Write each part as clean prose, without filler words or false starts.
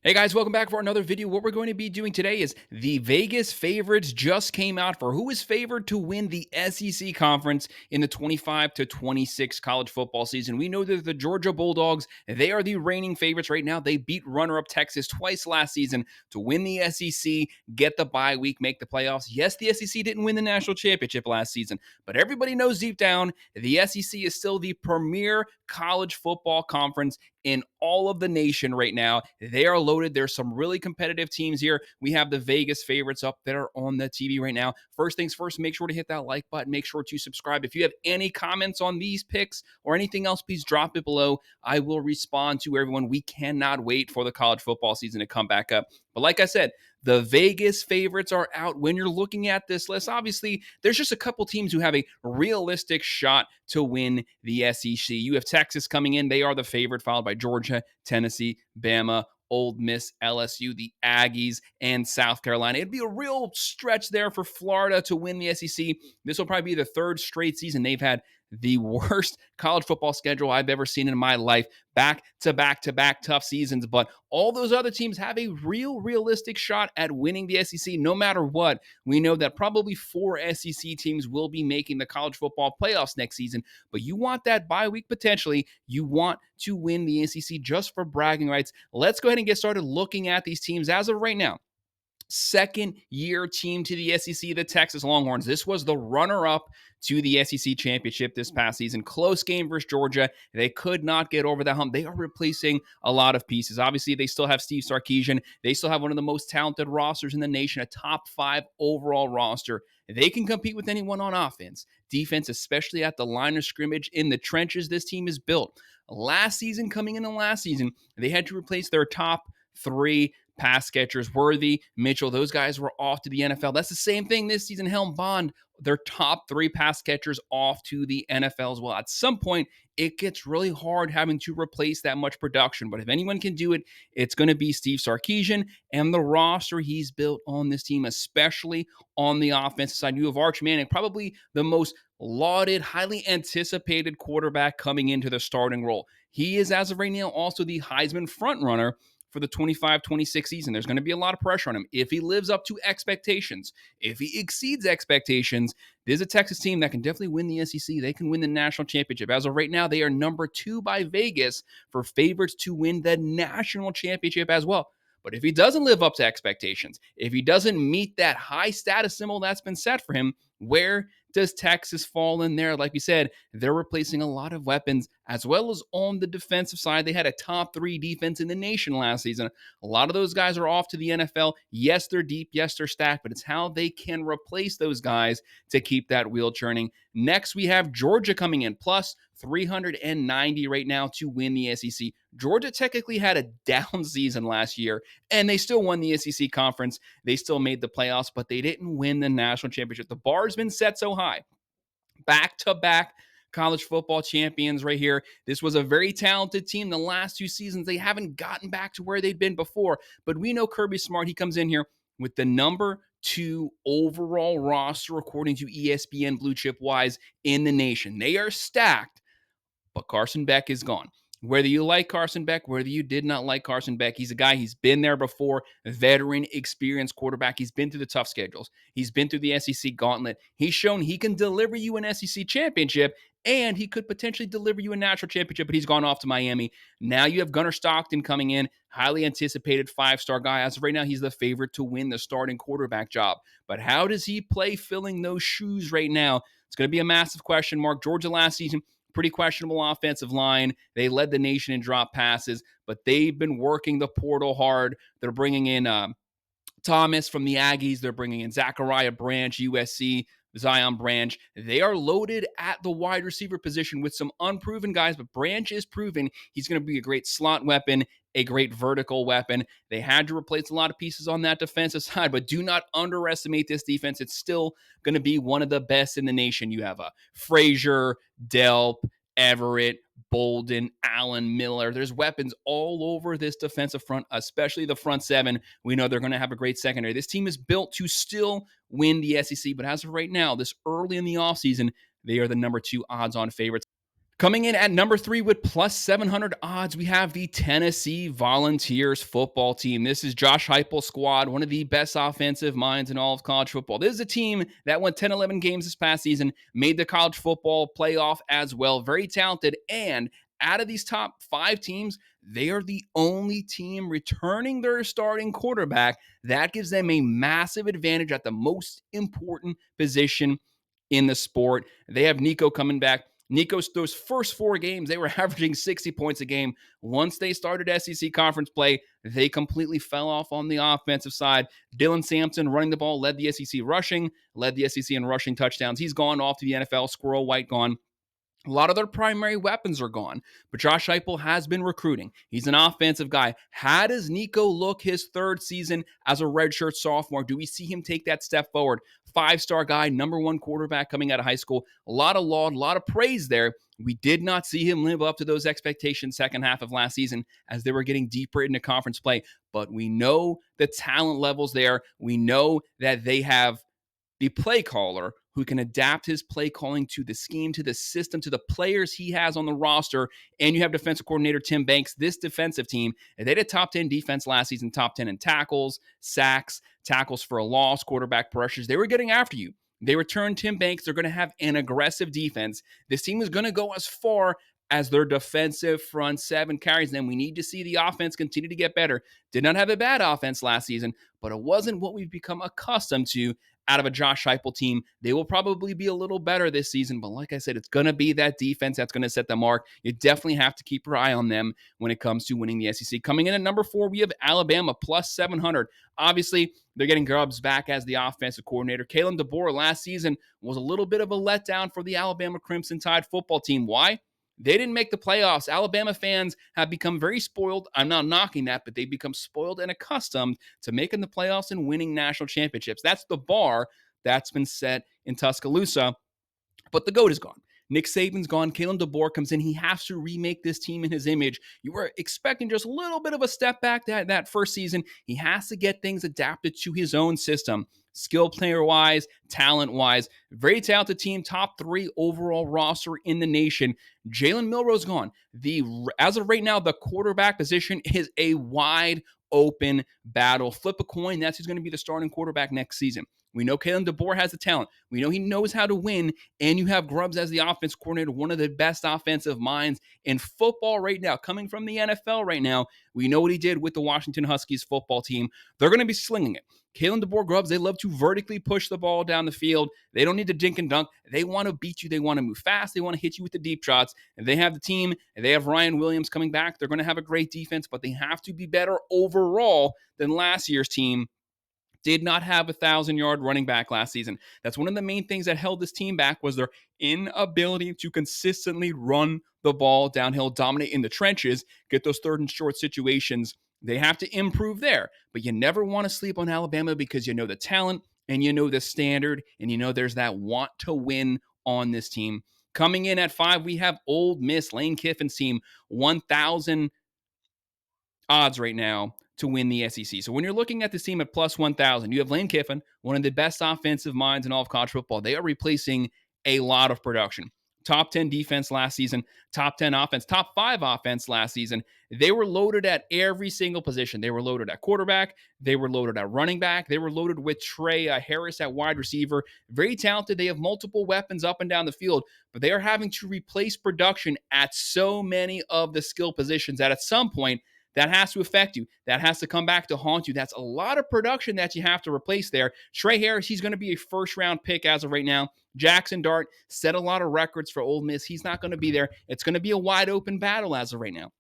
Hey guys, welcome back for another video. What we're going to be doing today is the Vegas favorites just came out for who is favored to win the SEC conference in the 25 to 26 college football season. We know that the Georgia Bulldogs, they are the reigning favorites right now. They beat runner-up Texas twice last season to win the SEC, get the bye week, make the playoffs. Yes, the SEC didn't win the national championship last season, but everybody knows deep down the SEC is still the premier college football conference in all of the nation right now. They are loaded. There's some really competitive teams here. We have the Vegas favorites up that are on the TV right now. First things first, make sure to hit that like button. Make sure to subscribe. If you have any comments on these picks or anything else, please drop it below. I will respond to everyone. We cannot wait for the college football season to come back up. But like I said, the Vegas favorites are out. When you're looking at this list, obviously, there's just a couple teams who have a realistic shot to win the SEC. You have Texas coming in. They are the favorite, followed by Georgia, Tennessee, Bama, Ole Miss, LSU, the Aggies, and South Carolina. It'd be a real stretch there for Florida to win the SEC. This will probably be the third straight season they've had the worst college football schedule I've ever seen in my life. Back to back to back tough seasons, but all those other teams have a realistic shot at winning the SEC no matter what. We know that probably 4 SEC teams will be making the college football playoffs next season, but you want that bye week potentially. You want to win the SEC just for bragging rights. Let's go ahead and get started looking at these teams as of right now. Second year team to the SEC, the Texas Longhorns. This was the runner up to the SEC championship this past season. Close game versus Georgia. They could not get over that hump. They are replacing a lot of pieces. Obviously, they still have Steve Sarkisian. They still have one of the most talented rosters in the nation, a top 5 overall roster. They can compete with anyone on offense. Defense, especially at the line of scrimmage in the trenches, this team is built. Last season, they had to replace their top 3 pass catchers. Worthy, Mitchell, those guys were off to the NFL. That's the same thing this season. Helm, Bond, their top 3 pass catchers off to the NFL as well. At some point, it gets really hard having to replace that much production. But if anyone can do it, it's going to be Steve Sarkisian and the roster he's built on this team, especially on the offensive side. You have Arch Manning, probably the most lauded, highly anticipated quarterback coming into the starting role. He is, as of right now, also the Heisman frontrunner for the 25-26 season. There's going to be a lot of pressure on him. If he lives up to expectations, if he exceeds expectations, there's a Texas team that can definitely win the SEC. They can win the national championship. As of right now, they are number 2 by Vegas for favorites to win the national championship as well. But if he doesn't live up to expectations, if he doesn't meet that high status symbol that's been set for him, where does Texas fall in there? Like we said, they're replacing a lot of weapons, as well as on the defensive side. They had a top 3 defense in the nation last season. A lot of those guys are off to the NFL. Yes, they're deep. Yes, they're stacked, but it's how they can replace those guys to keep that wheel churning. Next, we have Georgia coming in, plus 390 right now to win the SEC. Georgia technically had a down season last year, and they still won the SEC conference. They still made the playoffs, but they didn't win the national championship. The bar's been set so high. Back-to-back college football champions right here. This was a very talented team. The last 2 seasons, they haven't gotten back to where they'd been before. But we know Kirby Smart, he comes in here with the number 2 overall roster, according to ESPN Blue Chip Wise, in the nation. They are stacked, but Carson Beck is gone. Whether you like Carson Beck, whether you did not like Carson Beck, he's a guy, he's been there before, veteran, experienced quarterback. He's been through the tough schedules. He's been through the SEC gauntlet. He's shown he can deliver you an SEC championship, and he could potentially deliver you a national championship, but he's gone off to Miami. Now you have Gunnar Stockton coming in, highly anticipated 5-star guy. As of right now, he's the favorite to win the starting quarterback job. But how does he play filling those shoes right now? It's going to be a massive question mark. Georgia last season, pretty questionable offensive line. They led the nation in drop passes, but they've been working the portal hard. They're bringing in Thomas from the Aggies. They're bringing in Zachariah Branch, USC, Zion Branch. They are loaded at the wide receiver position with some unproven guys, but Branch is proven he's going to be a great slot weapon, a great vertical weapon. They had to replace a lot of pieces on that defensive side, but do not underestimate this defense. It's still going to be one of the best in the nation. You have Frazier, Delp, Everett, Bolden, Allen, Miller. There's weapons all over this defensive front, especially the front 7. We know they're going to have a great secondary. This team is built to still win the SEC, but as of right now, this early in the offseason, they are the number 2 odds-on favorites. Coming in at number 3 with plus 700 odds, we have the Tennessee Volunteers football team. This is Josh Heupel's squad, one of the best offensive minds in all of college football. This is a team that won 10, 11 games this past season, made the college football playoff as well. Very talented. And out of these top 5 teams, they are the only team returning their starting quarterback. That gives them a massive advantage at the most important position in the sport. They have Nico coming back. Nico's those first 4 games, they were averaging 60 points a game. Once they started SEC conference play, they completely fell off on the offensive side. Dylan Sampson running the ball, led the SEC rushing, led the SEC in rushing touchdowns. He's gone off to the NFL. Squirrel White gone. A lot of their primary weapons are gone, but Josh Heupel has been recruiting. He's an offensive guy. How does Nico look his 3rd season as a redshirt sophomore? Do we see him take that step forward? 5-star guy, number 1 quarterback coming out of high school. A lot of laud, a lot of praise there. We did not see him live up to those expectations second half of last season as they were getting deeper into conference play. But we know the talent levels there. We know that they have the play caller who can adapt his play calling to the scheme, to the system, to the players he has on the roster. And you have defensive coordinator Tim Banks. This defensive team, they had a top 10 defense last season, top 10 in tackles, sacks, tackles for a loss, quarterback pressures. They were getting after you. They returned Tim Banks. They're going to have an aggressive defense. This team is going to go as far as their defensive front 7 carries them. We need to see the offense continue to get better. Did not have a bad offense last season, but it wasn't what we've become accustomed to out of a Josh Heupel team. They will probably be a little better this season, but like I said, it's going to be that defense that's going to set the mark. You definitely have to keep your eye on them when it comes to winning the SEC. Coming in at number 4, we have Alabama plus 700. Obviously, they're getting Grubbs back as the offensive coordinator. Kalen DeBoer last season was a little bit of a letdown for the Alabama Crimson Tide football team. Why? They didn't make the playoffs. Alabama fans have become very spoiled. I'm not knocking that, but they've become spoiled and accustomed to making the playoffs and winning national championships. That's the bar that's been set in Tuscaloosa. But the GOAT is gone. Nick Saban's gone. Kalen DeBoer comes in. He has to remake this team in his image. You were expecting just a little bit of a step back that first season. He has to get things adapted to his own system. Skill player-wise, talent-wise, very talented team, top 3 overall roster in the nation. Jalen Milroe's gone. As of right now, the quarterback position is a wide open battle. Flip a coin. That's who's going to be the starting quarterback next season. We know Kalen DeBoer has the talent. We know he knows how to win, and you have Grubbs as the offense coordinator, one of the best offensive minds in football right now, coming from the NFL right now. We know what he did with the Washington Huskies football team. They're going to be slinging it. Kalen DeBoer, Grubbs, they love to vertically push the ball down the field. They don't need to dink and dunk. They want to beat you. They want to move fast. They want to hit you with the deep shots. And they have the team, and they have Ryan Williams coming back. They're going to have a great defense, but they have to be better overall than last year's team. Did not have a 1,000-yard running back last season. That's one of the main things that held this team back was their inability to consistently run the ball downhill, dominate in the trenches, get those 3rd and short situations. They have to improve there. But you never want to sleep on Alabama because you know the talent and you know the standard and you know there's that want to win on this team. Coming in at 5, we have Ole Miss, Lane Kiffin's team, 1,000 odds right now to win the SEC. So when you're looking at this team at plus 1,000, you have Lane Kiffin, one of the best offensive minds in all of college football. They are replacing a lot of production. Top 10 defense last season, top 10 offense, top 5 offense last season. They were loaded at every single position. They were loaded at quarterback. They were loaded at running back. They were loaded with Trey Harris at wide receiver. Very talented. They have multiple weapons up and down the field, but they are having to replace production at so many of the skill positions that at some point, that has to affect you. That has to come back to haunt you. That's a lot of production that you have to replace there. Trey Harris, he's going to be a first-round pick as of right now. Jackson Dart set a lot of records for Ole Miss. He's not going to be there. It's going to be a wide-open battle as of right now.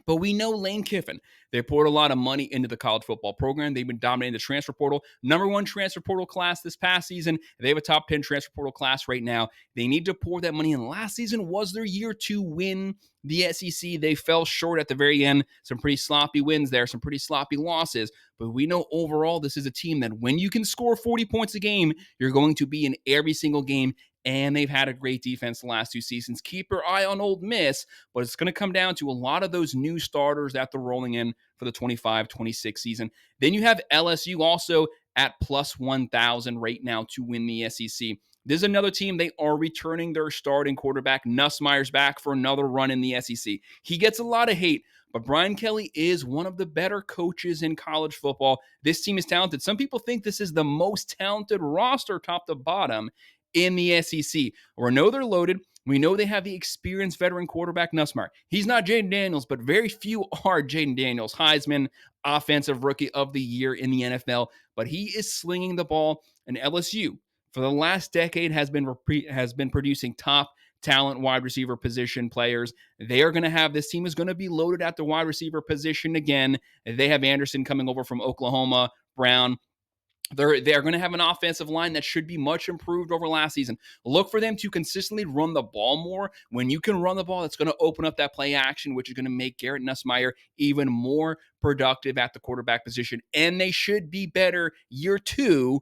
But we know Lane Kiffin. They poured a lot of money into the college football program. They've been dominating the transfer portal. Number 1 transfer portal class this past season. They have a top 10 transfer portal class right now. They need to pour that money in. Last season was their year to win the SEC. They fell short at the very end. Some pretty sloppy wins there, some pretty sloppy losses. But we know overall this is a team that when you can score 40 points a game, you're going to be in every single game. And they've had a great defense the last 2 seasons. Keep your eye on Ole Miss, but it's going to come down to a lot of those new starters that they're rolling in for the 25-26 season. Then you have LSU also at plus 1,000 right now to win the SEC. This is another team. They are returning their starting quarterback. Nussmeier's back for another run in the SEC. He gets a lot of hate, but Brian Kelly is one of the better coaches in college football. This team is talented. Some people think this is the most talented roster top to bottom in the SEC. We know they're loaded. We know they have the experienced veteran quarterback, Nussmeier. He's not Jaden Daniels, but very few are Jaden Daniels. Heisman Offensive Rookie of the Year in the NFL, but he is slinging the ball, and LSU for the last decade has been producing top talent wide receiver position players. They are going to have this team is going to be loaded at the wide receiver position again. They have Anderson coming over from Oklahoma, Brown. They're going to have an offensive line that should be much improved over last season. Look for them to consistently run the ball more. When you can run the ball, that's going to open up that play action, which is going to make Garrett Nussmeier even more productive at the quarterback position. And they should be better year two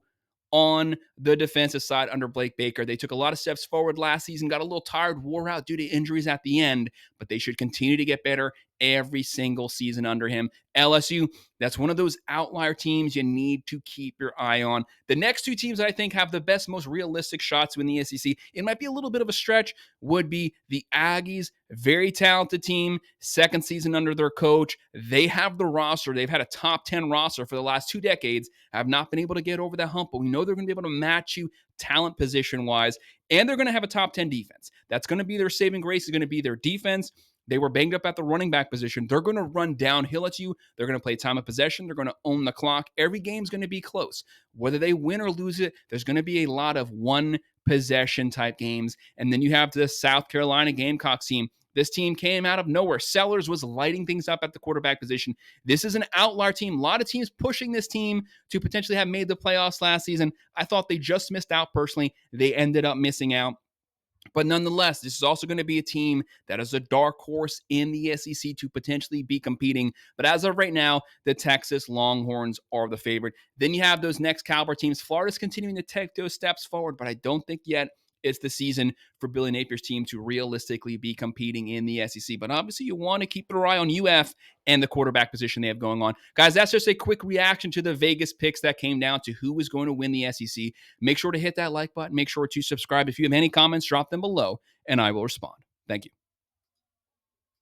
on the defensive side under Blake Baker. They took a lot of steps forward last season, got a little tired, wore out due to injuries at the end, but they should continue to get better every single season under him. LSU, that's one of those outlier teams you need to keep your eye on. The next two teams I think have the best, most realistic shots to win the SEC, it might be a little bit of a stretch, would be the Aggies. Very talented team, second season under their coach. They have the roster. They've had a top 10 roster for the last 2 decades, have not been able to get over that hump, but we know they're going to be able to match you talent position-wise, and they're going to have a top 10 defense. That's going to be their saving grace, is going to be their defense. They were banged up at the running back position. They're going to run downhill at you. They're going to play time of possession. They're going to own the clock. Every game's going to be close. Whether they win or lose it, there's going to be a lot of one possession type games. And then you have the South Carolina Gamecocks team. This team came out of nowhere. Sellers was lighting things up at the quarterback position. This is an outlier team. A lot of teams pushing this team to potentially have made the playoffs last season. I thought they just missed out personally. They ended up missing out. But nonetheless, this is also going to be a team that is a dark horse in the SEC to potentially be competing. But as of right now, the Texas Longhorns are the favorite. Then you have those next caliber teams. Florida's continuing to take those steps forward, but I don't think yet it's the season for Billy Napier's team to realistically be competing in the SEC. But obviously, you want to keep your eye on UF and the quarterback position they have going on. Guys, that's just a quick reaction to the Vegas picks that came down to who is going to win the SEC. Make sure to hit that like button. Make sure to subscribe. If you have any comments, drop them below, and I will respond. Thank you.